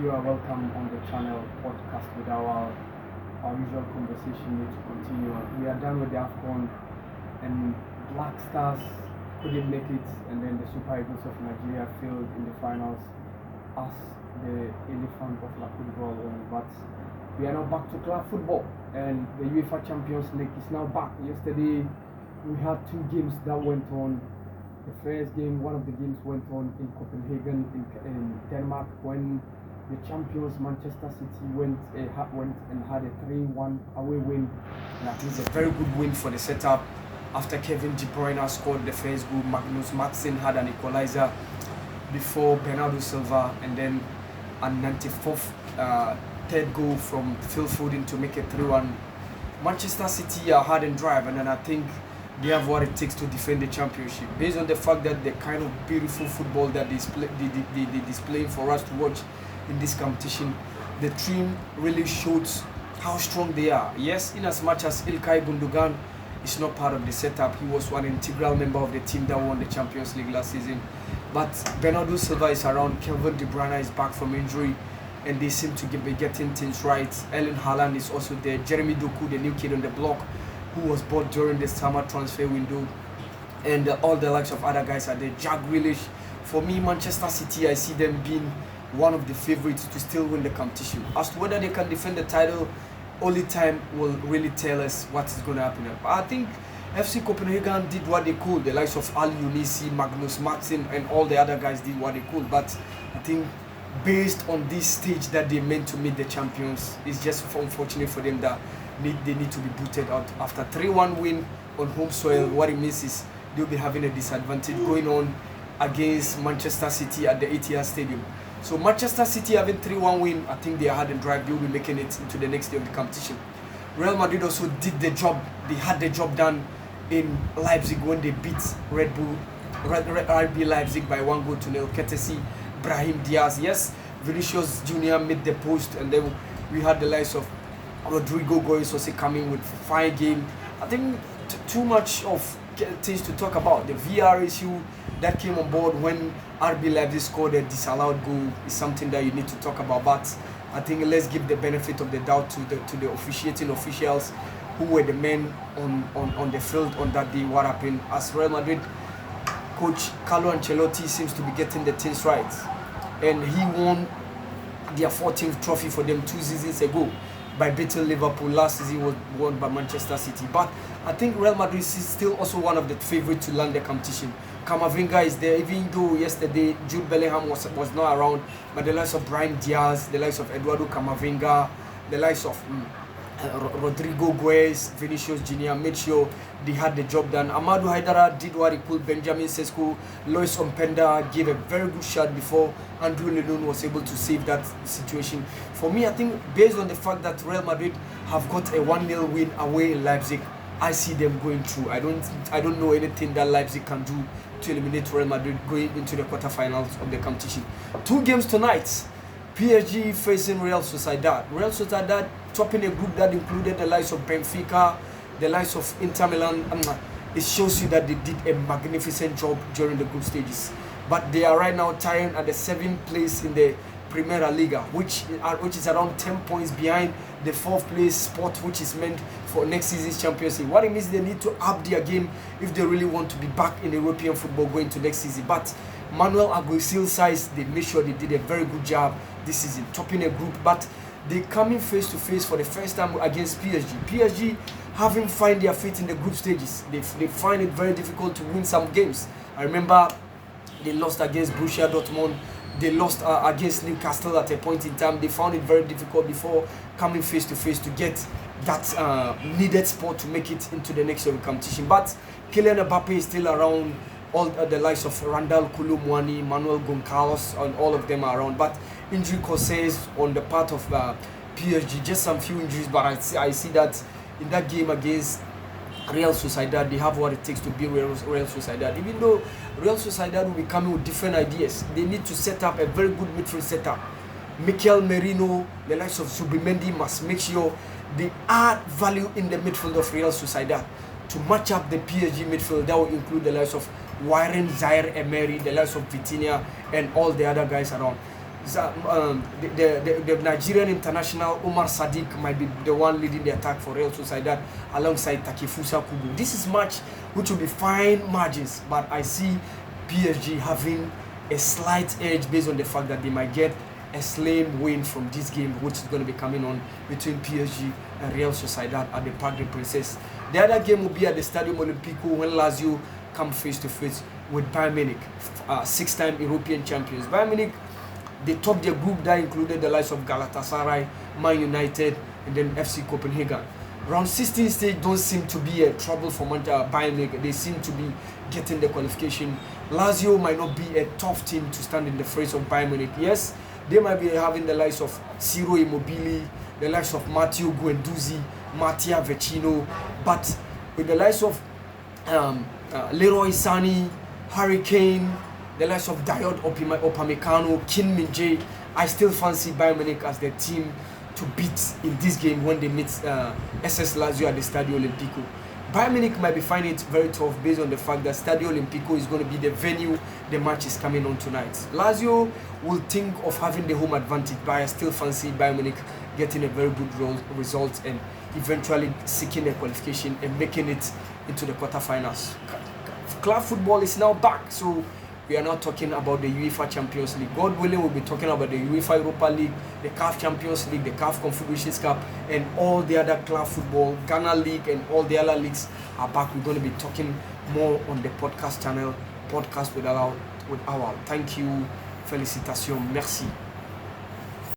You are welcome on the channel podcast with our usual conversation need to continue. We are done with the AFCON and Black Stars couldn't make it, and then the Super Eagles of Nigeria failed in the finals as the elephant of La Cote d'Ivoire won. But we are now back to club football, and the UEFA Champions League is now back. Yesterday we had two games that went on. The first game, one of the games went on in Copenhagen in Denmark when the champions Manchester City went and had a 3-1 away win. And I think it's a very good win for the setup. After Kevin De Bruyne scored the first goal, Magnus Madsen had an equalizer before Bernardo Silva, and then a 94th third goal from Phil Foden to make it 3-1. Manchester City are hard and drive, and then I think they have what it takes to defend the championship based on the fact that the kind of beautiful football that they display for us to watch in this competition. The team really shows how strong they are. Yes, in as much as Ilkay Gundogan is not part of the setup, he was one integral member of the team that won the Champions League last season. But Bernardo Silva is around, Kevin De Bruyne is back from injury, and they seem to be getting things right. Erling Haaland is also there. Jeremy Doku, the new kid on the block, who was bought during the summer transfer window, and all the likes of other guys are there. Jack Grealish. For me, Manchester City, I see them being one of the favorites to still win the competition. As to whether they can defend the title, only time will really tell us what is going to happen. I think FC Copenhagen did what they could. The likes of Ali Younisi, Magnus Madsen, and all the other guys did what they could. But I think based on this stage that they meant to meet the champions, it's just unfortunate for them that they need to be booted out. After 3-1 win on home soil, what it means is they'll be having a disadvantage going on against Manchester City at the Etihad Stadium. So Manchester City having 3-1 win, I think they are hard and drive. They'll be making it into the next day of the competition. Real Madrid also did the job. They had the job done in Leipzig when they beat RB Leipzig by 1-0, courtesy Brahim Diaz. Yes, Vinicius Jr. made the post, and then we had the likes of Rodrigo Goes also coming with fine game. I think too much of things to talk about. The VR issue that came on board when RB Leipzig scored a disallowed goal is something that you need to talk about. But I think let's give the benefit of the doubt to the officiating officials who were the men on the field on that day. What happened? As Real Madrid coach Carlo Ancelotti seems to be getting the things right, and he won their 14th trophy for them 2 seasons ago by beating Liverpool. Last season was won by Manchester City. But I think Real Madrid is still also one of the favorites to land the competition. Camavinga is there, even though yesterday Jude Bellingham was not around, but the likes of Brahim Diaz, the likes of Eduardo Camavinga, the likes of Rodrigo Goes, Vinicius Jr. made sure they had the job done. Amadou Haidara did what he could. Benjamin Sesko, Lois Ompenda gave a very good shot before Andrew Lennon was able to save that situation. For me, I think based on the fact that Real Madrid have got a 1-0 win away in Leipzig, I see them going through. I don't know anything that Leipzig can do to eliminate Real Madrid going into the quarterfinals of the competition. 2 games tonight. PSG facing Real Sociedad. Real Sociedad topping a group that included the likes of Benfica, the likes of Inter Milan. It shows you that they did a magnificent job during the group stages. But they are right now tying at the 7th place in the Primera Liga, which is around 10 points behind the 4th place spot, which is meant for next season's Champions League. What it means, they need to up their game if they really want to be back in European football going to next season. But Manuel Alguacil's side, they made sure they did a very good job this season, topping a group. But they coming face to face for the first time against PSG. PSG having find their feet in the group stages. They find it very difficult to win some games. I remember they lost against Borussia Dortmund. They lost against Newcastle at a point in time. They found it very difficult before coming face to face to get that needed spot to make it into the next competition. But Kylian Mbappe is still around. All the likes of Randal Kolo Muani, Manuel Goncalves, and all of them are around. But injury causes on the part of PSG, just some few injuries. But I see that in that game against Real Sociedad, they have what it takes to beat Real Sociedad. Even though Real Sociedad will be coming with different ideas, they need to set up a very good midfield setup. Mikel Merino, the likes of Subimendi must make sure they add value in the midfield of Real Sociedad to match up the PSG midfield. That will include the likes of Warren Zaire Emery, the likes of Vitinha, and all the other guys around. the Nigerian international Omar Sadiq might be the one leading the attack for Real Sociedad alongside Takefusa Kubo. This is match which will be fine margins, but I see PSG having a slight edge based on the fact that they might get a slim win from this game, which is going to be coming on between PSG and Real Sociedad at the Parc des Princes. The other game will be at the Stadium Olimpico when Lazio come face to face with Bayern Munich, 6-time European champions. Bayern Munich, they topped their group that included the likes of Galatasaray, Man United, and then FC Copenhagen. Round 16 stage don't seem to be a trouble for Bayern Munich. They seem to be getting the qualification. Lazio might not be a tough team to stand in the face of Bayern Munich. Yes, they might be having the likes of Ciro Immobile, the likes of Matteo Guendouzi, Mattia Vecino, but with the likes of Leroy Sané, Harry Kane, the likes of Dayot Upamecano, Kim Min-jae, I still fancy Bayern Munich as the team to beat in this game when they meet SS Lazio at the Stadio Olimpico. Bayern Munich might be finding it very tough based on the fact that Stadio Olimpico is going to be the venue the match is coming on tonight. Lazio will think of having the home advantage, but I still fancy Bayern Munich getting a very good result and eventually seeking a qualification and making it into the quarterfinals. Club football is now back, so we are now talking about the UEFA Champions League. God willing, we'll be talking about the UEFA Europa League, the CAF Champions League, the CAF Confederations Cup, and all the other club football, Ghana League, and all the other leagues are back. We're going to be talking more on the podcast channel, Podcast with Awal. Thank you. Félicitations. Merci.